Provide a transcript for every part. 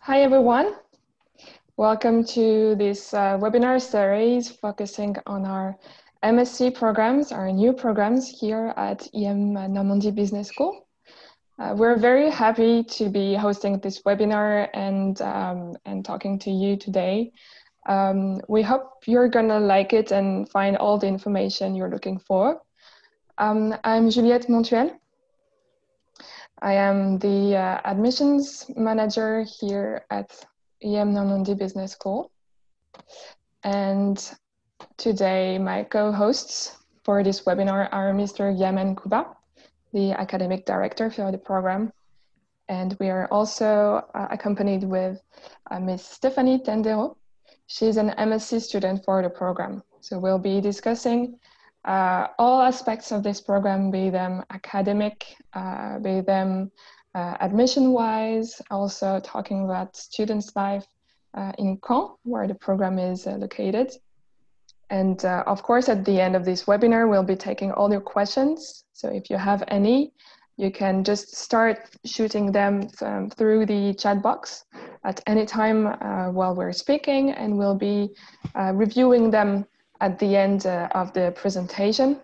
Hi everyone, welcome to this webinar series focusing on our MSc programs, our new programs here at EM Normandie Business School. We're very happy to be hosting this webinar and talking to you today. We hope you're gonna like it and find all the information you're looking for. I'm Juliette Montuel. I am the admissions manager here at EM Normandie Business School. And today my co-hosts for this webinar are Mr. Yaman Kuba, the academic director for the program. And we are also accompanied with Ms. Stephanie Tendero. She's an MSc student for the program. So we'll be discussing all aspects of this program, be them academic, be them admission-wise, also talking about students' life in Caen, where the program is located. And of course, at the end of this webinar, we'll be taking all your questions. So if you have any, you can just start shooting them through the chat box at any time while we're speaking, and we'll be reviewing them at the end of the presentation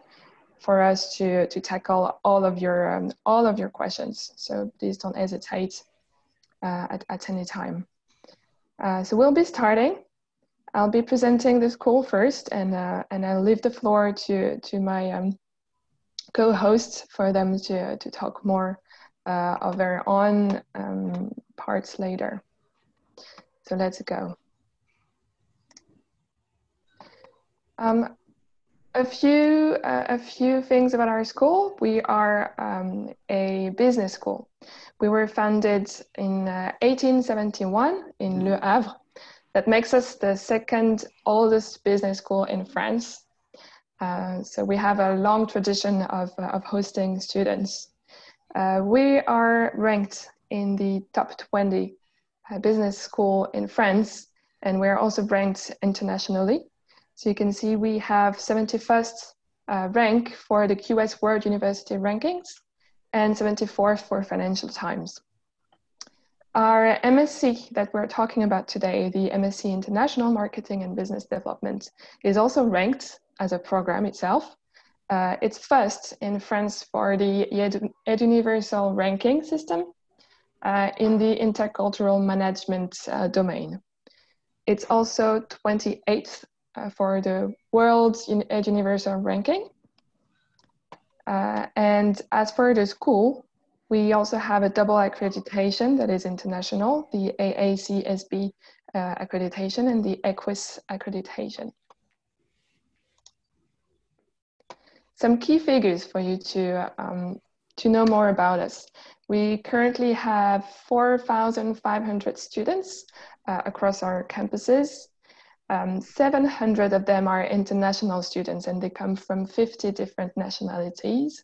for us to tackle all of your questions. So please don't hesitate at any time. So we'll be starting. I'll be presenting the school first, and I'll leave the floor to my co-hosts for them to talk more of their own parts later. So let's go. A few things about our school. We are a business school. We were founded in 1871 in Le Havre. That makes us the second oldest business school in France. So we have a long tradition of hosting students. We are ranked in the top 20 business school in France, and we're also ranked internationally. So you can see we have 71st rank for the QS World University Rankings and 74th for Financial Times. Our MSc that we're talking about today, the MSc International Marketing and Business Development, is also ranked as a program itself. It's first in France for the Universal Ranking System in the intercultural management domain. It's also 28th for the World Universal Ranking. And as for the school, we also have a double accreditation that is international, the AACSB accreditation and the EQUIS accreditation. Some key figures for you to know more about us. We currently have 4,500 students across our campuses. 700 of them are international students, and they come from 50 different nationalities.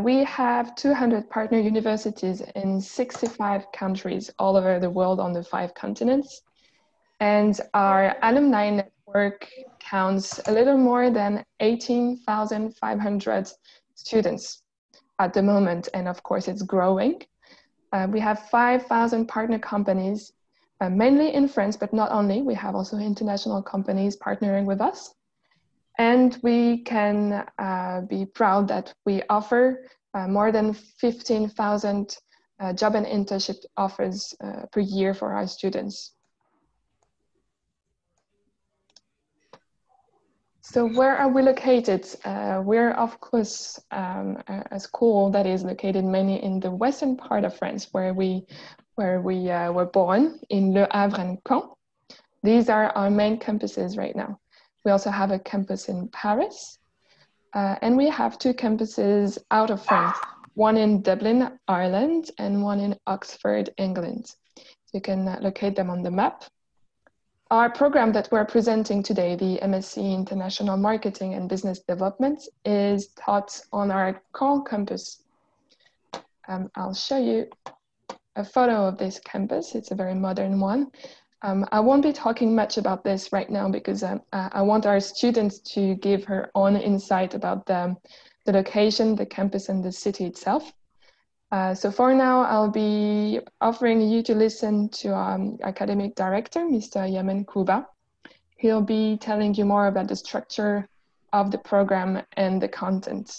We have 200 partner universities in 65 countries all over the world on the 5 continents. And our alumni network counts a little more than 18,500 students at the moment. And of course, it's growing. We have 5,000 partner companies, mainly in France, but not only. We have also international companies partnering with us. And we can be proud that we offer more than 15,000 job and internship offers per year for our students. So where are we located? We're, of course, a school that is located mainly in the western part of France, where we were born, in Le Havre and Caen. These are our main campuses right now. We also have a campus in Paris, and we have 2 campuses out of France, one in Dublin, Ireland, and one in Oxford, England. So you can locate them on the map. Our program that we're presenting today, the MSc International Marketing and Business Development, is taught on our Caen campus. I'll show you a photo of this campus. It's a very modern one. I won't be talking much about this right now because I want our students to give her own insight about the location, the campus, and the city itself. So for now, I'll be offering you to listen to academic director, Mr. Yemen Kuba. He'll be telling you more about the structure of the program and the content.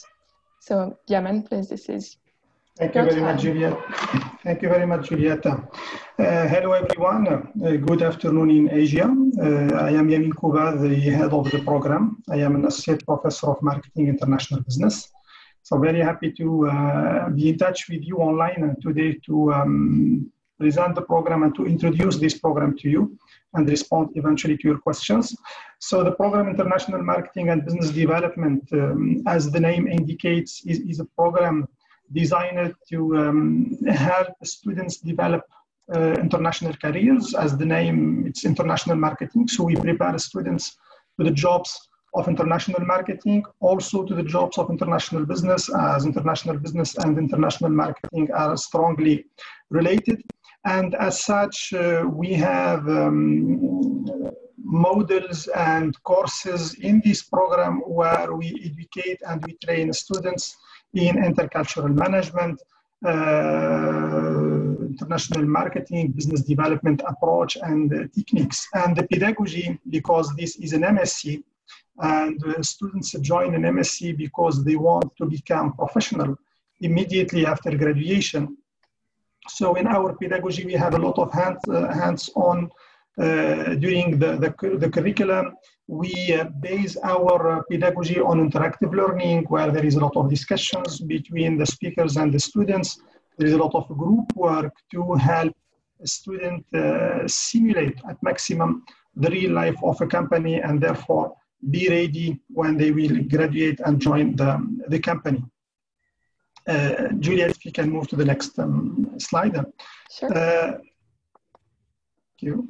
So Yemen, please, this is Thank you very much, Juliet. Thank you very much, Julieta. Hello, everyone. Good afternoon in Asia. I am Yemen Kuba, the head of the program. I am an associate professor of marketing international business. So very happy to be in touch with you online today to present the program and to introduce this program to you and respond eventually to your questions. So the program International Marketing and Business Development, as the name indicates, is a program designed to help students develop international careers. As the name, it's international marketing. So we prepare students to the jobs of international marketing, also to the jobs of international business, as international business and international marketing are strongly related. And as such, we have models and courses in this program where we educate and we train students in intercultural management, international marketing, business development approach, and techniques. And the pedagogy, because this is an MSc, and students join an MSc because they want to become professional immediately after graduation. So in our pedagogy, we have a lot of hands-on during the curriculum. We base our pedagogy on interactive learning, where there is a lot of discussions between the speakers and the students. There is a lot of group work to help a student simulate at maximum the real life of a company and therefore be ready when they will graduate and join the company. Juliet, if you can move to the next slide. Sure. Thank you.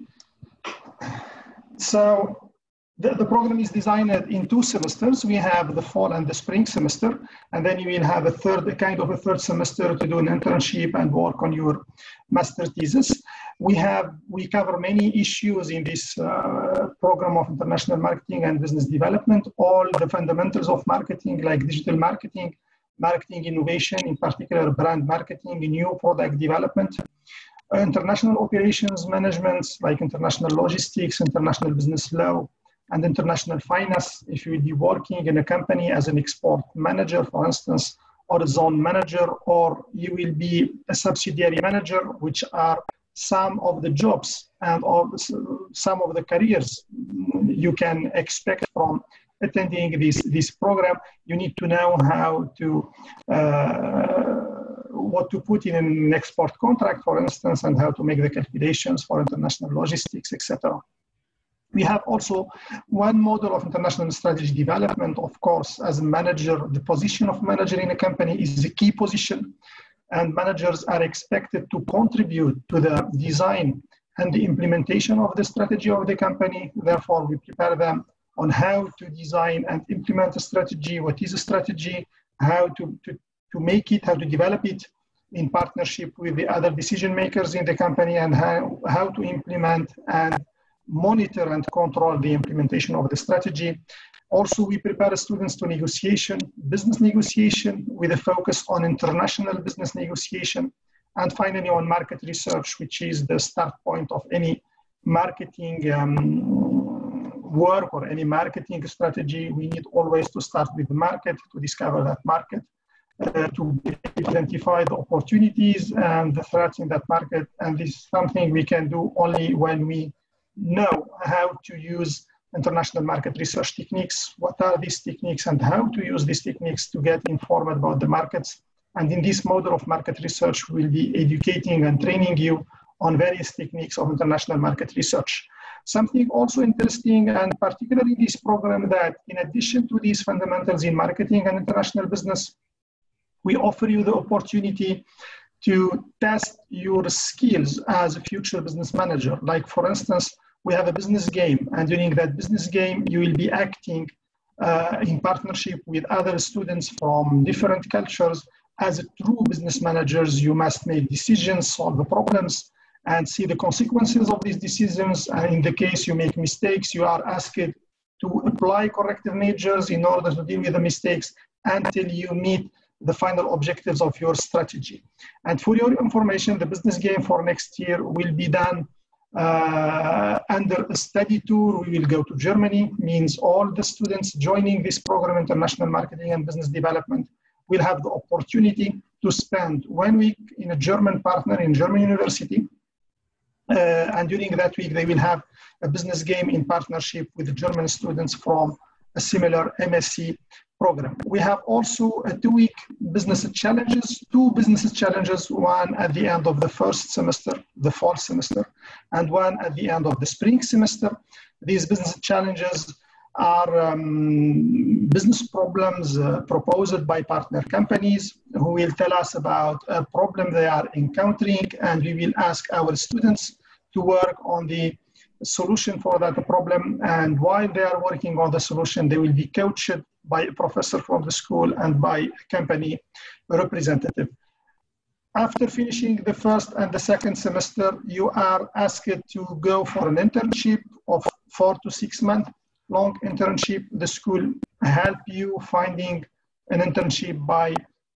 So the program is designed in 2 semesters. We have the fall and the spring semester, and then you will have a third semester to do an internship and work on your master thesis. We cover many issues in this program of international marketing and business development, all the fundamentals of marketing like digital marketing, marketing innovation, in particular brand marketing, new product development, international operations management like international logistics, international business law, and international finance. If you will be working in a company as an export manager, for instance, or a zone manager, or you will be a subsidiary manager, which are some of the jobs and some of the careers you can expect from attending this program. You need to know how to what to put in an export contract, for instance, and how to make the calculations for international logistics, etc. We have also one model of international strategy development. Of course, as a manager, the position of manager in a company is a key position, and managers are expected to contribute to the design and the implementation of the strategy of the company. Therefore, we prepare them on how to design and implement a strategy, what is a strategy, how to make it, how to develop it in partnership with the other decision makers in the company, and how to implement and monitor and control the implementation of the strategy. Also, we prepare students to business negotiation with a focus on international business negotiation, and finally on market research, which is the start point of any marketing work or any marketing strategy. We need always to start with the market, to discover that market, to identify the opportunities and the threats in that market. And this is something we can do only when we know how to use international market research techniques, what are these techniques, and how to use these techniques to get informed about the markets. And in this model of market research, we'll be educating and training you on various techniques of international market research. Something also interesting, and particularly in this program, that in addition to these fundamentals in marketing and international business, we offer you the opportunity to test your skills as a future business manager. Like, for instance, we have a business game, and during that business game, you will be acting in partnership with other students from different cultures. As a true business managers, you must make decisions, solve the problems, and see the consequences of these decisions. And in the case you make mistakes, you are asked to apply corrective measures in order to deal with the mistakes until you meet the final objectives of your strategy. And for your information, the business game for next year will be done under a study tour. We will go to Germany, means all the students joining this program, International Marketing and Business Development, will have the opportunity to spend 1 week in a German partner in German university. And during that week, they will have a business game in partnership with the German students from a similar MSc program. We have also a 2-week business challenges, 2 business challenges, one at the end of the first semester, the fall semester, and one at the end of the spring semester. These business challenges are business problems proposed by partner companies who will tell us about a problem they are encountering, and we will ask our students to work on the solution for that problem. And while they are working on the solution, they will be coached by a professor from the school and by a company representative. After finishing the first and the second semester, you are asked to go for an internship of 4 to 6 month long internship. The school help you finding an internship by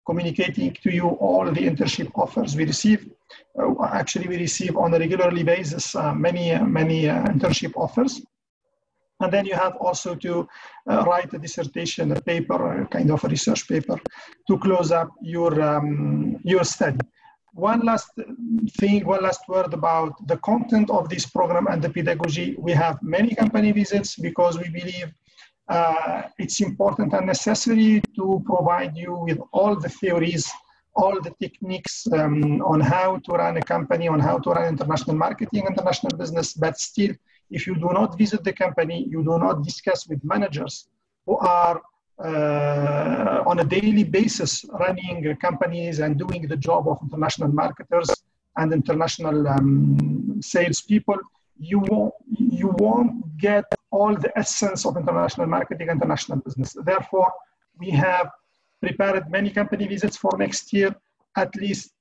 communicating to you all the internship offers we receive. Actually, we receive on a regularly basis many internship offers. And then you have also to write a dissertation, a paper, a kind of a research paper to close up your study. One last thing, one last word about the content of this program and the pedagogy. We have many company visits because we believe it's important and necessary to provide you with all the theories, all the techniques on how to run a company, on how to run international marketing, international business. But still, if you do not visit the company, you do not discuss with managers who are on a daily basis running companies and doing the job of international marketers and international salespeople, you won't get all the essence of international marketing, international business. Therefore, we have prepared many company visits for next year, at least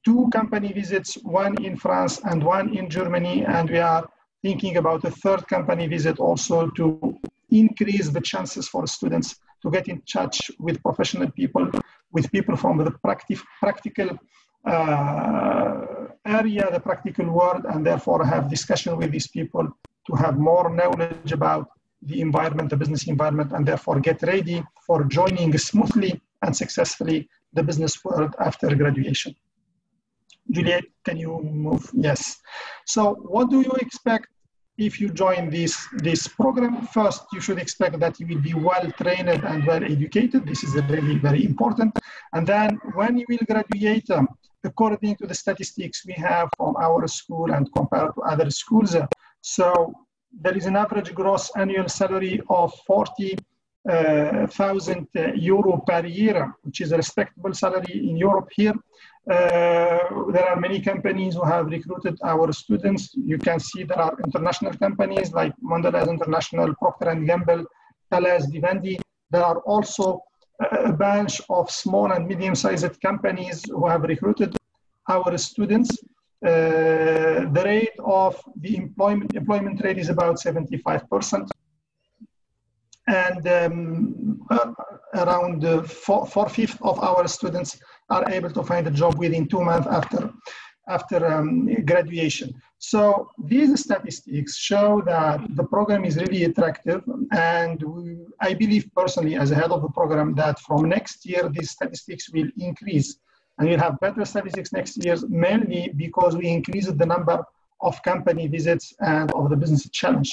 2 company visits, one in France and one in Germany, and we are thinking about a 3rd company visit also to increase the chances for students to get in touch with professional people, with people from the practical area, the practical world, and therefore have discussion with these people to have more knowledge about the environment, the business environment, and therefore get ready for joining smoothly and successfully the business world after graduation. Juliet, can you move? Yes. So what do you expect if you join this program? First, you should expect that you will be well trained and well educated. This is really very important. And then when you will graduate, according to the statistics we have from our school and compared to other schools, so there is an average gross annual salary of 40,000 euro per year, which is a respectable salary in Europe here. There are many companies who have recruited our students. You can see there are international companies like Mondelez International, Procter & Gamble, Thales, Vivendi. There are also a bunch of small and medium-sized companies who have recruited our students. The rate of the employment rate is about 75%. And around 4/5 of our students are able to find a job within 2 months after graduation. So these statistics show that the program is really attractive, and I believe personally as a head of the program that from next year these statistics will increase, and we'll have better statistics next year, mainly because we increased the number of company visits and of the business challenge.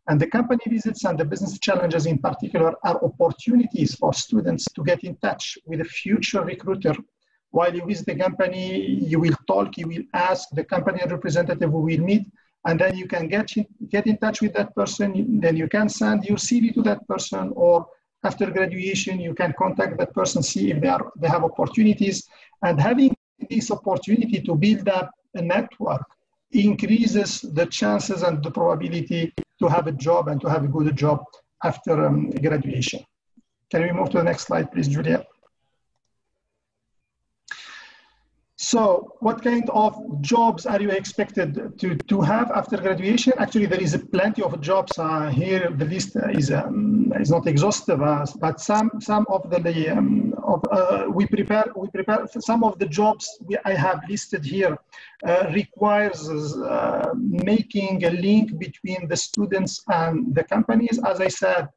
And the company visits and the business challenges in particular are opportunities for students to get in touch with a future recruiter. While you visit the company, you will talk, you will ask the company representative who will meet, and then you can get in touch with that person. Then you can send your CV to that person, or after graduation, you can contact that person, see if they have opportunities. And having this opportunity to build up a network increases the chances and the probability to have a job and to have a good job after graduation. Can we move to the next slide, please, Julia? So what kind of jobs are you expected to have after graduation? Actually, there is plenty of jobs here. The list is not exhaustive, but some of we prepare some of the jobs I have listed here requires making a link between the students and the companies. As I said,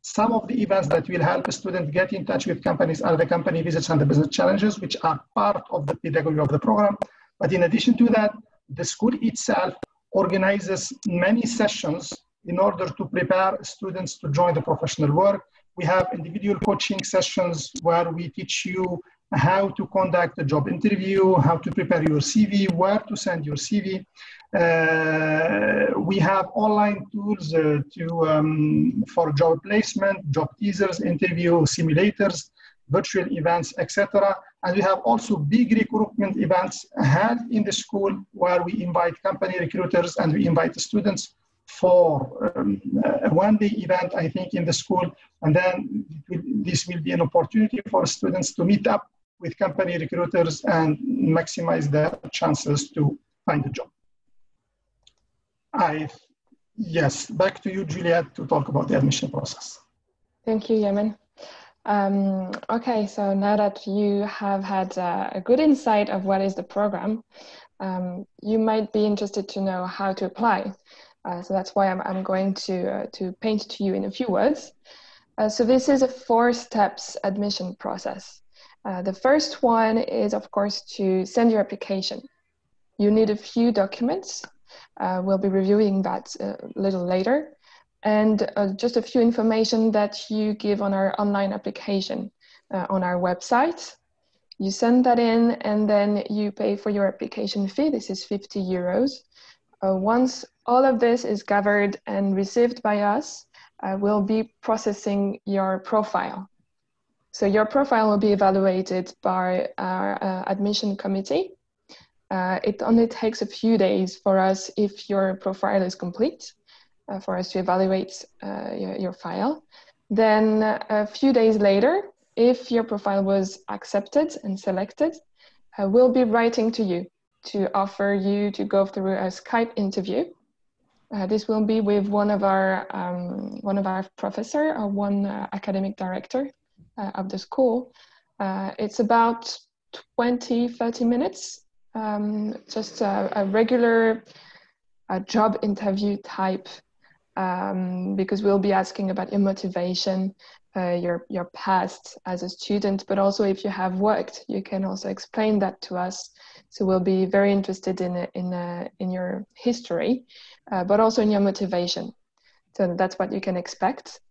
some of the events that will help a student get in touch with companies are the company visits and the business challenges, which are part of the pedagogy of the program. But in addition to that, the school itself organizes many sessions in order to prepare students to join the professional work. We have individual coaching sessions where we teach you how to conduct a job interview, how to prepare your CV, where to send your CV. We have online tools for job placement, job teasers, interview simulators, virtual events, etc. And we have also big recruitment events held in the school where we invite company recruiters and we invite the students for a one-day event, I think, in the school. And then this will be an opportunity for students to meet up with company recruiters and maximize their chances to find a job. Yes, back to you, Juliet, to talk about the admission process. Thank you, Yemen. Okay, so now that you have had a good insight of what is the program, you might be interested to know how to apply. So that's why I'm going to paint to you in a few words. So this is a 4 steps admission process. The first one is, of course, to send your application. You need a few documents. We'll be reviewing that a little later. And just a few information that you give on our online application on our website. You send that in and then you pay for your application fee. This is 50 euros. Once all of this is gathered and received by us, we'll be processing your profile. So your profile will be evaluated by our admission committee. It only takes a few days for us, if your profile is complete, for us to evaluate your file. Then a few days later, if your profile was accepted and selected, we'll be writing to you to offer you to go through a Skype interview. This will be with one of our professor or one academic director of the school. It's about 20-30 minutes, just a regular job interview type, because we'll be asking about your motivation, your past as a student, but also if you have worked, you can also explain that to us. So we'll be very interested in your history, but also in your motivation. So that's what you can expect.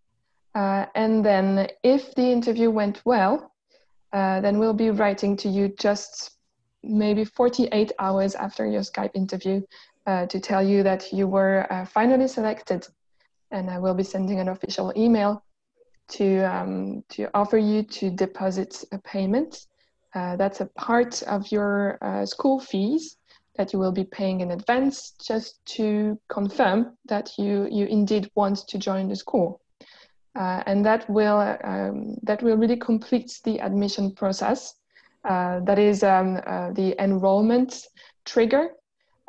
And then if the interview went well, then we'll be writing to you just maybe 48 hours after your Skype interview to tell you that you were finally selected. And I will be sending an official email to offer you to deposit a payment. That's a part of your school fees that you will be paying in advance, just to confirm that you indeed want to join the school. And that will really complete the admission process. That is the enrollment trigger.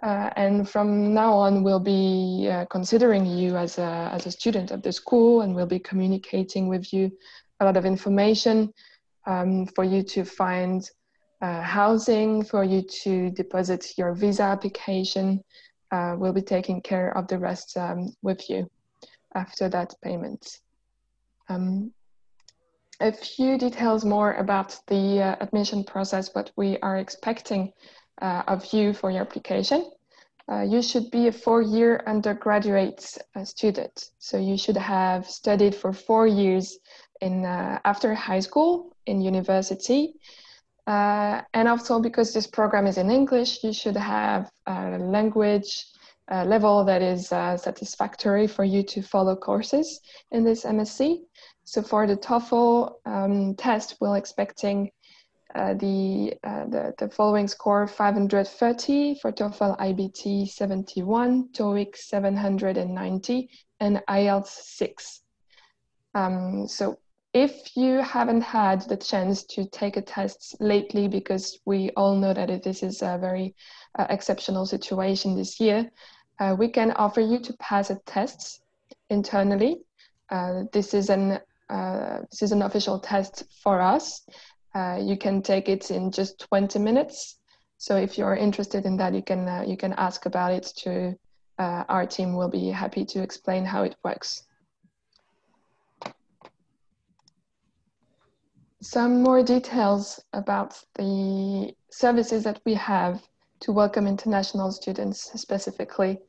And from now on, we'll be considering you as a student of the school, and we'll be communicating with you a lot of information for you to find housing, for you to deposit your visa application. We'll be taking care of the rest with you after that payment. A few details more about the admission process, what we are expecting of you for your application. You should be a 4-year undergraduate student. So you should have studied for 4 years after high school in university. And also, because this program is in English, you should have a language level that is satisfactory for you to follow courses in this MSc. So for the TOEFL test, we're expecting the following score: 530 for TOEFL IBT 71, TOEIC 790, and IELTS 6. So if you haven't had the chance to take a test lately, because we all know that this is a very exceptional situation this year, we can offer you to pass a test internally. This is an official test for us. You can take it in just 20 minutes. So if you're interested in that, you can ask about it to our team. Will be happy to explain how it works. Some more details about the services that we have to welcome international students specifically,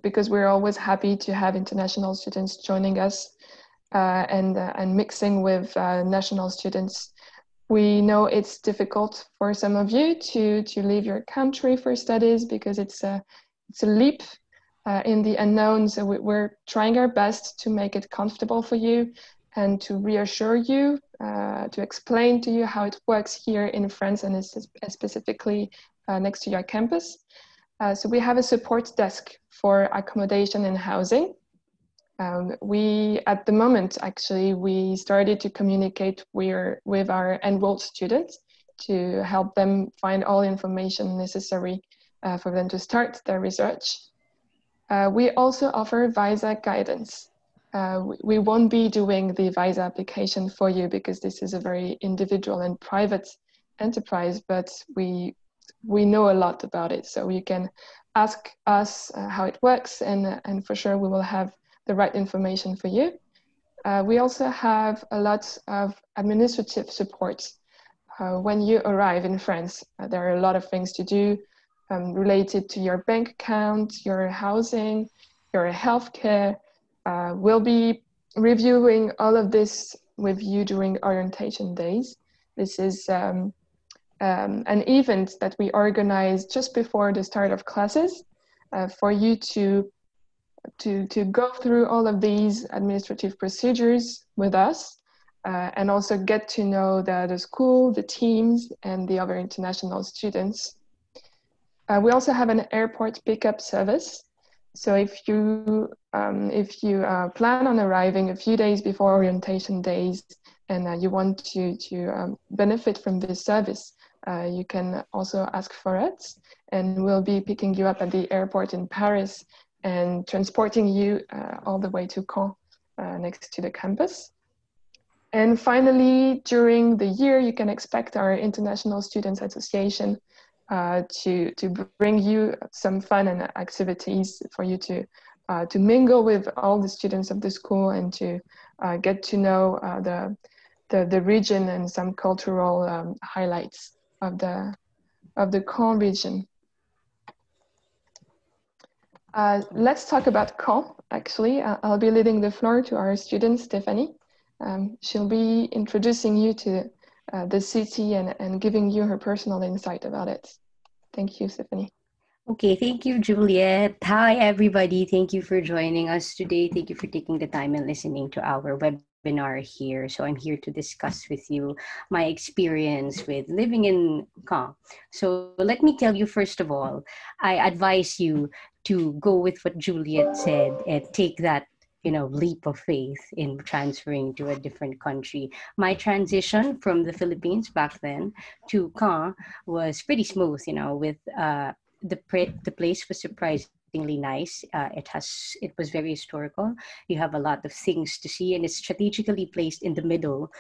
because we're always happy to have international students joining us and mixing with national students. We know it's difficult for some of you to leave your country for studies because it's a leap in the unknown. So we're trying our best to make it comfortable for you and to reassure you, to explain to you how it works here in France and specifically next to your campus. So we have a support desk for accommodation and housing. At the moment, actually, we started to communicate with our enrolled students to help them find all information necessary for them to start their research. We also offer visa guidance. We won't be doing the visa application for you because this is a very individual and private enterprise, but we know a lot about it. So you can ask us how it works, and for sure we will have the right information for you. We also have a lot of administrative support. When you arrive in France, there are a lot of things to do related to your bank account, your housing, your healthcare. We'll be reviewing all of this with you during orientation days. This is an event that we organize just before the start of classes for you to go through all of these administrative procedures with us and also get to know the school, the teams, and the other international students. We also have an airport pickup service. So if you plan on arriving a few days before orientation days and you want to benefit from this service, you can also ask for it, and we'll be picking you up at the airport in Paris and transporting you all the way to Caen, next to the campus. And finally, during the year, you can expect our International Students Association to bring you some fun and activities for you to mingle with all the students of the school and to get to know the region and some cultural highlights of the Caen region. Let's talk about Caen, actually. I'll be leading the floor to our student, Stephanie. She'll be introducing you to the city and giving you her personal insight about it. Thank you, Stephanie. Okay, thank you, Juliet. Hi, everybody. Thank you for joining us today. Thank you for taking the time and listening to our webinar here. So I'm here to discuss with you my experience with living in Caen. So let me tell you, first of all, I advise you to go with what Juliet said and take that leap of faith in transferring to a different country. My transition from the Philippines back then to Caen was pretty smooth, with the place was surprisingly nice. It was very historical. You have a lot of things to see, and it's strategically placed in the middle,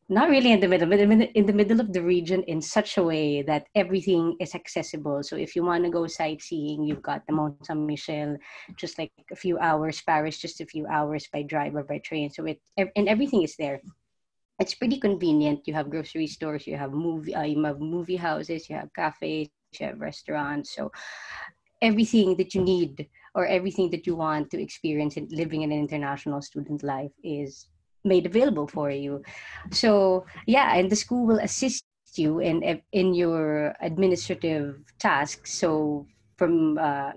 not really in the middle, but in the middle of the region in such a way that everything is accessible. So if you want to go sightseeing, you've got the Mont Saint Michel, just like a few hours. Paris, just a few hours by drive or by train. So and everything is there. It's pretty convenient. You have grocery stores, you have movie houses, you have cafes, you have restaurants. So everything that you need or everything that you want to experience in living in an international student life is made available for you. So yeah, and the school will assist you in your administrative tasks. So from the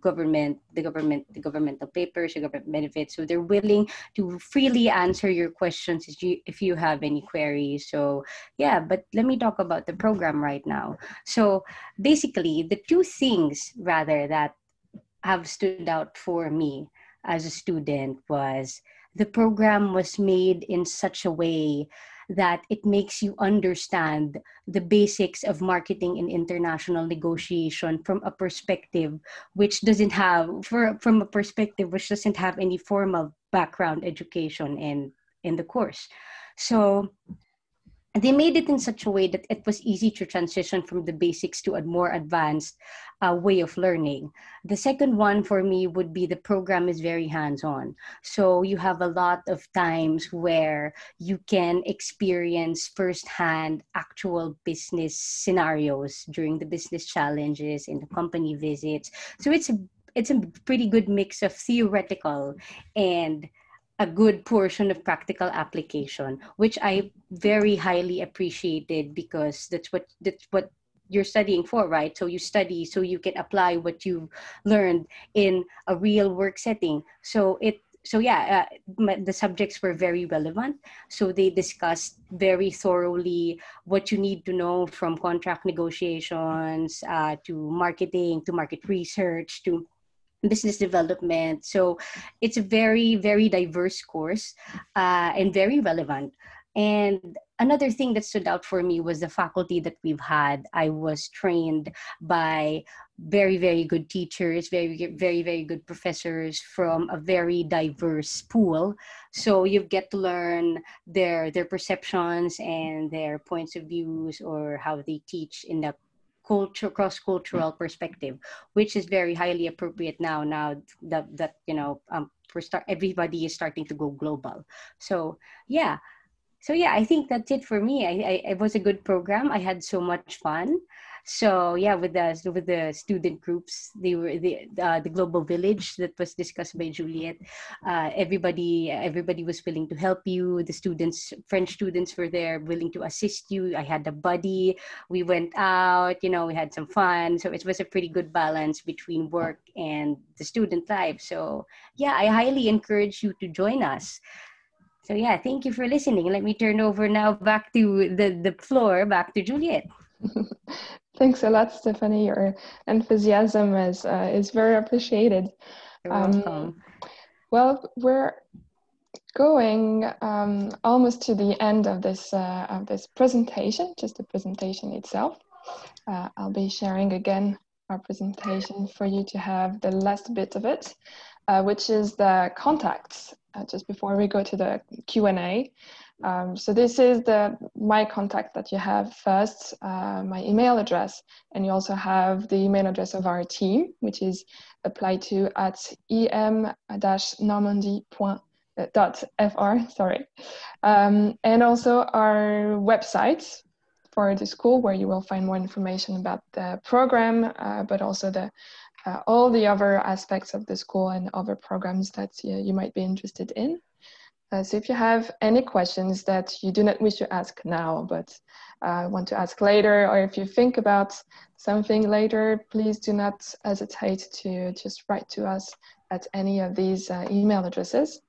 governmental papers, the government benefits. So they're willing to freely answer your questions if you have any queries. So yeah, but let me talk about the program right now. So basically, the two things rather that have stood out for me as a student was the program was made in such a way that it makes you understand the basics of marketing and international negotiation from a perspective which doesn't have from a perspective which doesn't have any formal background education in the course. So they made it in such a way that it was easy to transition from the basics to a more advanced way of learning. The second one for me would be the program is very hands-on. So you have a lot of times where you can experience firsthand actual business scenarios during the business challenges and the company visits. So it's a pretty good mix of theoretical and a good portion of practical application, which I very highly appreciated, because that's what you're studying for, right? So you study so you can apply what you learned in a real work setting. The subjects were very relevant. So they discussed very thoroughly what you need to know, from contract negotiations to marketing, to market research, to business development. So it's a very, very diverse course and very relevant. And another thing that stood out for me was the faculty that we've had. I was trained by very, very good teachers, very good professors from a very diverse pool. So you get to learn their perceptions and their points of views, or how they teach in the cross-cultural perspective, which is very highly appropriate now that everybody is starting to go global. So yeah, I think that's it for me. It was a good program. I had so much fun. So yeah, with the student groups, they were the global village that was discussed by Juliet. Everybody was willing to help you. The students, French students, were there willing to assist you. I had a buddy. We went out. We had some fun. So it was a pretty good balance between work and the student life. So yeah, I highly encourage you to join us. So yeah, thank you for listening. Let me turn over now back to the floor, back to Juliet. Thanks a lot, Stephanie. Your enthusiasm is very appreciated. You're welcome. Well, we're going almost to the end of this presentation, just the presentation itself. I'll be sharing again our presentation for you to have the last bit of it, which is the contacts, just before we go to the Q&A. So this is my contact that you have first, my email address, and you also have the email address of our team, which is applied to at em-normandie.fr, sorry. And also our website for the school, where you will find more information about the program, but also all the other aspects of the school and other programs that you might be interested in. So if you have any questions that you do not wish to ask now, but want to ask later, or if you think about something later, please do not hesitate to just write to us at any of these email addresses.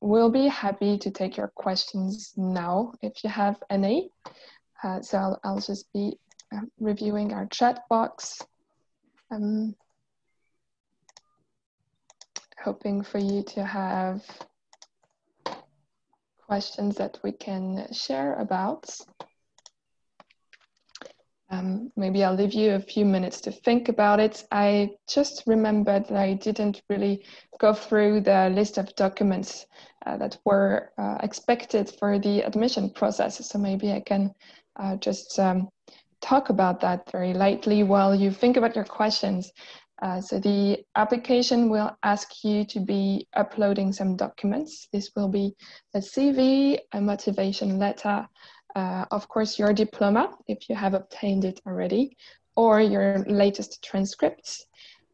We'll be happy to take your questions now if you have any. So I'll just be reviewing our chat box. Hoping for you to have questions that we can share about. Maybe I'll leave you a few minutes to think about it. I just remembered that I didn't really go through the list of documents that were expected for the admission process. So maybe I can just talk about that very lightly while you think about your questions. So the application will ask you to be uploading some documents. This will be a CV, a motivation letter, of course your diploma, if you have obtained it already, or your latest transcripts.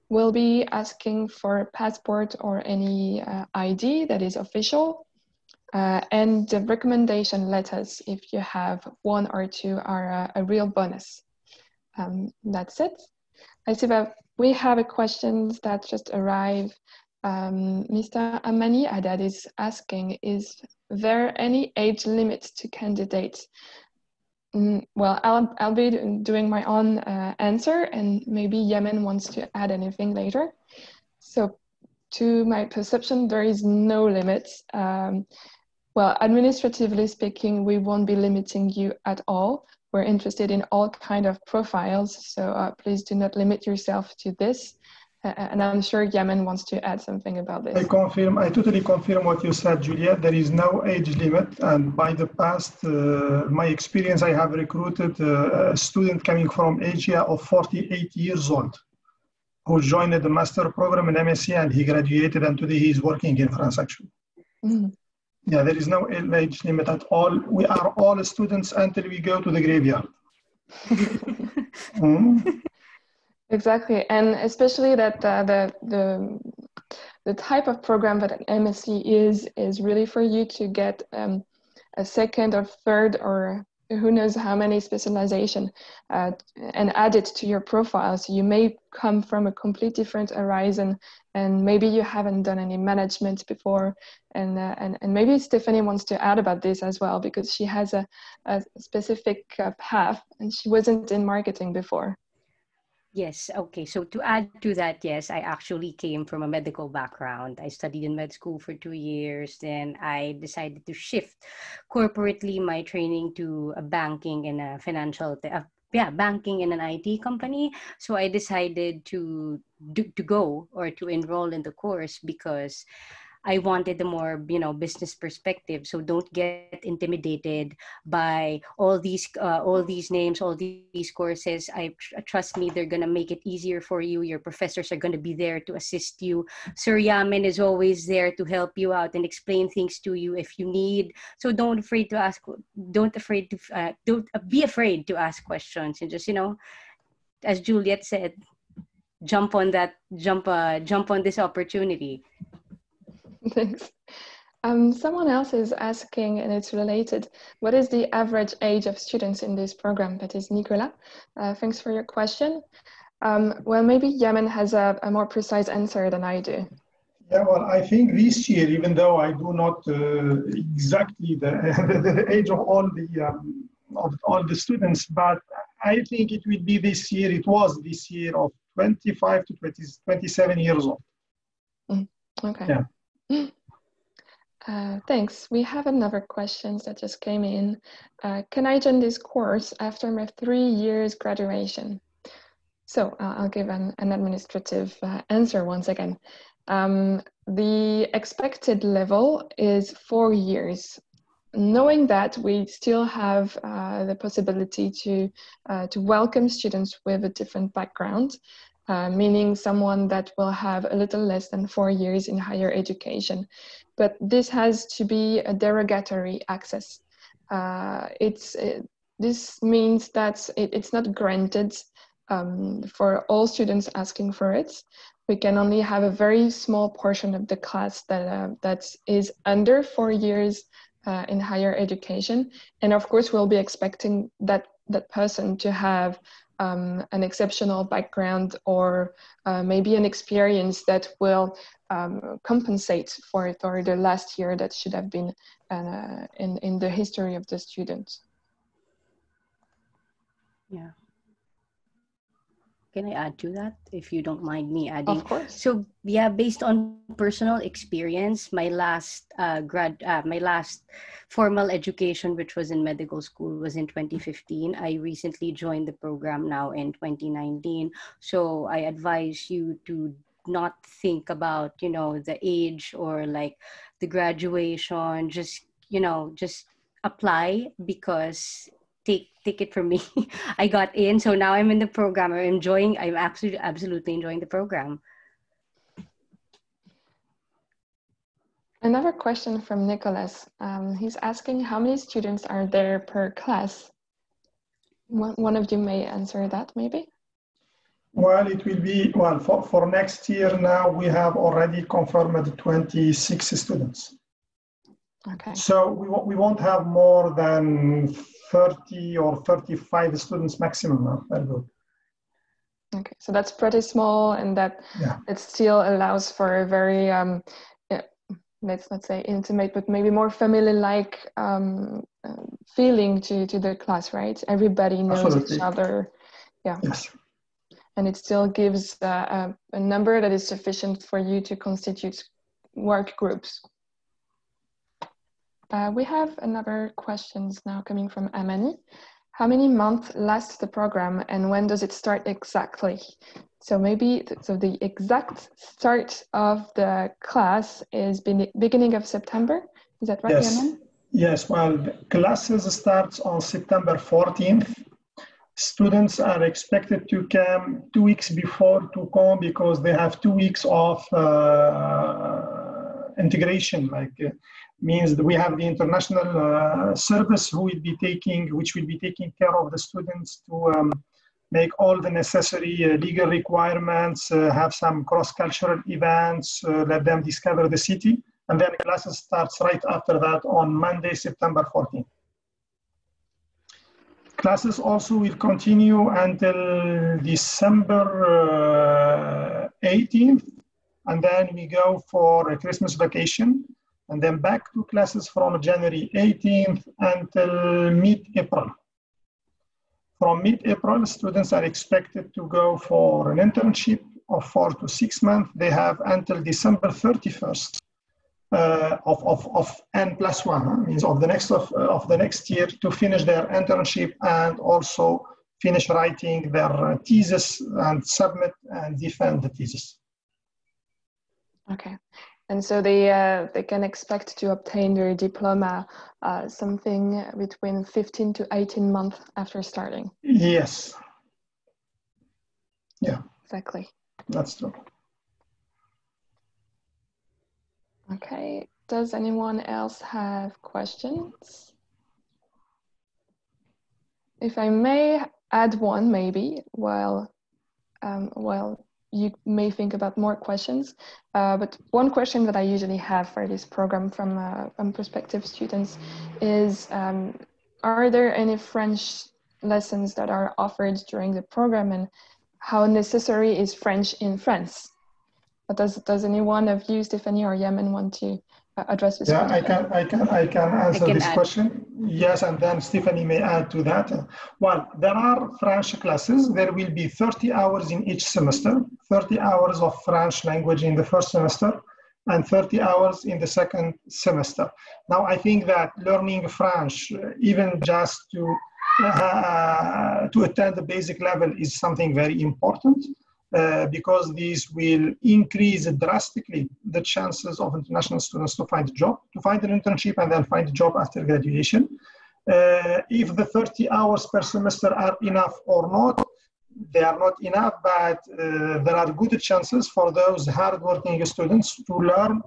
We'll be asking for a passport or any ID that is official, and the recommendation letters, if you have one or two, are a real bonus. That's it. I see that we have a question that just arrived. Mr. Amani Haddad is asking, is there any age limit to candidates? Well, I'll be doing my own answer, and maybe Yemen wants to add anything later. So to my perception, there is no limits. Well, administratively speaking, we won't be limiting you at all. We're interested in all kind of profiles, so please do not limit yourself to this. And I'm sure Yemen wants to add something about this. I totally confirm what you said, Julia. There is no age limit. And by the past, my experience, I have recruited a student coming from Asia of 48 years old, who joined the master program in MSc, and he graduated, and today he's working in France, actually. Mm. Yeah, there is no age limit at all. We are all students until we go to the graveyard. Exactly, and especially that the type of program that an MSc is really for you to get a second or third or who knows how many specialization and add it to your profile. So you may come from a complete different horizon, and maybe you haven't done any management before, and maybe Stephanie wants to add about this as well, because she has a specific path and she wasn't in marketing before. Yes. Okay. So to add to that, yes, I actually came from a medical background. I studied in med school for 2 years. Then I decided to shift corporately my training to a banking and a banking in an IT company. So I decided to go or to enroll in the course because I wanted a more, business perspective. So don't get intimidated by all these names, all these courses. Trust me, they're gonna make it easier for you. Your professors are gonna be there to assist you. Sir Yamin is always there to help you out and explain things to you if you need. So don't be afraid to ask questions, and just, as Juliet said, jump on this opportunity. Thanks. Someone else is asking, and it's related, what is the average age of students in this program? That is Nicola. Thanks for your question. Well, maybe Yemen has a more precise answer than I do. Yeah, well, I think this year, even though I do not exactly the age of all the students, but I think it will be this year. It was this year of 25 to 27 years old. Okay. Yeah. Thanks. We have another question that just came in. Can I join this course after my 3 years graduation? So I'll give an administrative answer once again. The expected level is 4 years. Knowing that, we still have the possibility to welcome students with a different background, meaning someone that will have a little less than 4 years in higher education. But this has to be a derogatory access. This means that it's not granted for all students asking for it. We can only have a very small portion of the class that is under 4 years in higher education. And of course, we'll be expecting that person to have an exceptional background or maybe an experience that will compensate for the last year that should have been in the history of the student. Yeah. Can I add to that, if you don't mind me adding? Of course. So yeah, based on personal experience, my last formal education, which was in medical school, was in 2015. I recently joined the program now in 2019. So I advise you to not think about, the age or like the graduation. Just apply, because take it from me. I got in, so now I'm in the program. I'm absolutely enjoying the program. Another question from Nicholas. He's asking how many students are there per class? One of you may answer that, maybe? Well, it will be, for next year now, we have already confirmed 26 students. Okay. So we won't have more than 30 or 35 students maximum now. Very good. Okay, so that's pretty small, and it still allows for a very, let's not say intimate, but maybe more family-like feeling to the class, right? Everybody knows Absolutely. each other. Yeah. Yes. and it still gives a number that is sufficient for you to constitute work groups. We have another questions now coming from Amani. How many months lasts the program and when does it start exactly? So maybe, so the exact start of the class is beginning of September. Is that right, Yes. Yaman? Yes, well, the classes starts on September 14th. Students are expected to come 2 weeks before to come because they have 2 weeks of integration, means that we have the international service which will be taking care of the students to make all the necessary legal requirements, have some cross-cultural events, let them discover the city, and then classes starts right after that on Monday, September 14th. Classes also will continue until December 18th, and then we go for a Christmas vacation, and then back to classes from January 18th until mid-April. From mid-April, students are expected to go for an internship of 4 to 6 months. They have until December 31st of N+1, means of the next year, to finish their internship and also finish writing their thesis and submit and defend the thesis. Okay, and so they can expect to obtain their diploma something between 15 to 18 months after starting. Yes. Yeah. Exactly. That's true. Okay, does anyone else have questions? If I may add one, maybe, while you may think about more questions, but one question that I usually have for this program from prospective students is, are there any French lessons that are offered during the program, and how necessary is French in France? But does anyone of you, Stephanie or Yemen, want to address this question? I can answer this question. Yes, and then Stephanie may add to that. Well, there are French classes. There will be 30 hours in each semester, 30 hours of French language in the first semester, and 30 hours in the second semester. Now, I think that learning French, even just to attend the basic level, is something very important. Because these will increase drastically the chances of international students to find a job, to find an internship, and then find a job after graduation. If the 30 hours per semester are enough or not, they are not enough, but there are good chances for those hardworking students to learn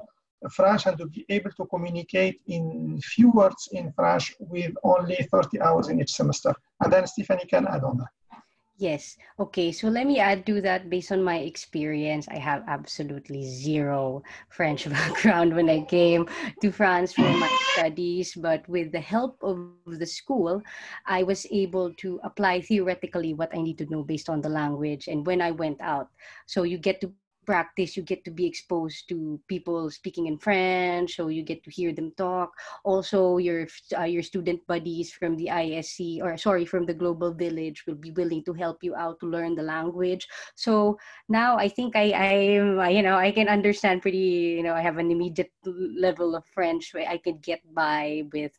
French and to be able to communicate in few words in French with only 30 hours in each semester. And then Stephanie can add on that. Yes. Okay. So let me add to that. Based on my experience, I have absolutely zero French background when I came to France for my studies. But with the help of the school, I was able to apply theoretically what I need to know based on the language. And when I went out, so you get to practice, you get to be exposed to people speaking in French, so you get to hear them talk. Also, your student buddies from the ISC, or sorry, from the Global Village, will be willing to help you out to learn the language. So now I think I can understand pretty, I have an immediate level of French where I can get by with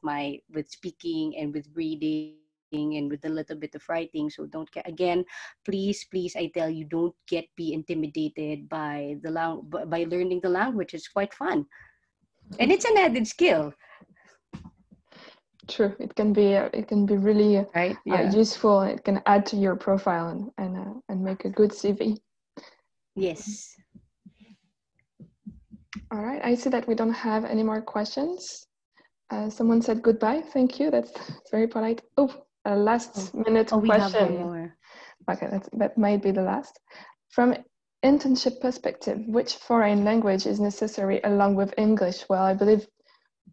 speaking and with reading and with a little bit of writing. So don't get, again, please, I tell you, don't be intimidated by by learning the language. It's quite fun, and it's an added skill. True, it can be really right? Yeah. Useful. It can add to your profile and make a good CV. Yes. All right, I see that we don't have any more questions. Someone said goodbye. Thank you. That's very polite. Oh, a last minute question. We have one more. Okay, that might be the last. From internship perspective, which foreign language is necessary along with English? Well, I believe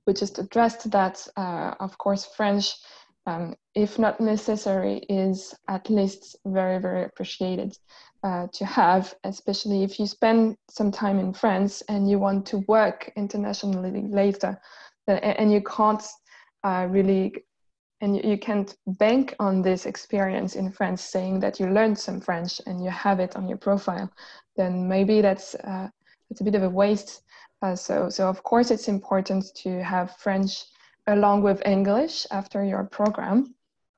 we just addressed that. Of course, French, if not necessary, is at least very, very appreciated to have, especially if you spend some time in France and you want to work internationally later, and you can't really and you can't bank on this experience in France saying that you learned some French and you have it on your profile, then maybe that's a bit of a waste. So of course it's important to have French along with English after your program.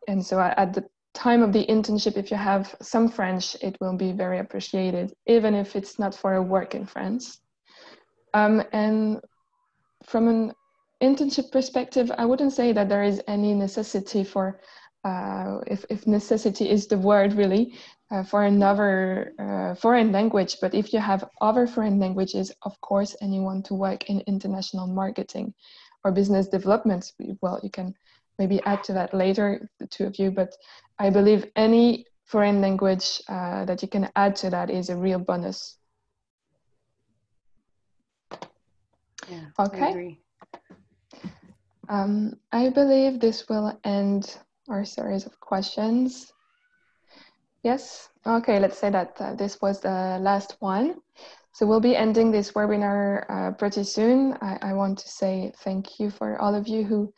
And so at the time of the internship, if you have some French, it will be very appreciated, even if it's not for a work in France. And from an internship perspective, I wouldn't say that there is any necessity for, if necessity is the word really, for another foreign language. But if you have other foreign languages, of course, and you want to work in international marketing or business development, well, you can maybe add to that later, the two of you. But I believe any foreign language that you can add to that is a real bonus. Yeah, okay. I agree. I believe this will end our series of questions. Yes? Okay, let's say that this was the last one. So we'll be ending this webinar pretty soon. I want to say thank you for all of you who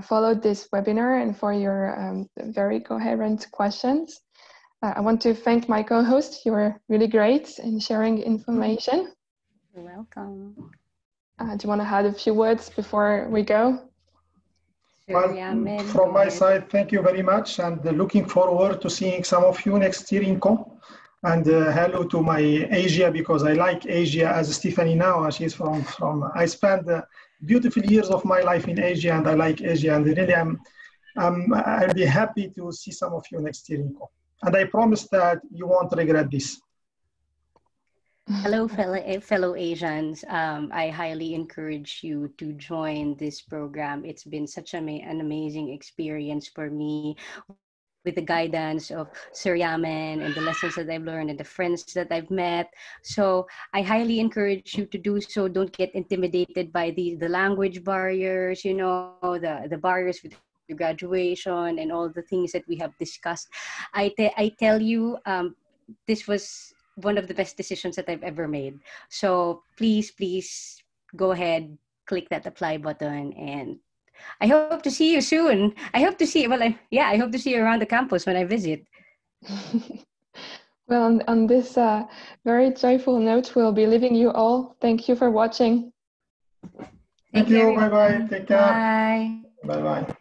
followed this webinar and for your very coherent questions. I want to thank my co-host. You were really great in sharing information. You're welcome. Do you want to add a few words before we go? Well, from my side, thank you very much, and looking forward to seeing some of you next year in Co. And hello to my Asia, because I like Asia as Stephanie now. She's from I spent beautiful years of my life in Asia, and I like Asia, and really I'll be happy to see some of you next year in Co. And I promise that you won't regret this. Hello, fellow Asians. I highly encourage you to join this program. It's been such an amazing experience for me, with the guidance of Sir Yaman and the lessons that I've learned and the friends that I've met. So I highly encourage you to do so. Don't get intimidated by the language barriers, you know, the barriers with your graduation and all the things that we have discussed. I tell you, this was one of the best decisions that I've ever made. So please go ahead, click that apply button, and I hope to see you soon. I hope to see, I hope to see you around the campus when I visit. Well, on this very joyful note, we'll be leaving you all. Thank you for watching. Thank you. Bye-bye. Take care. Bye. Bye-bye.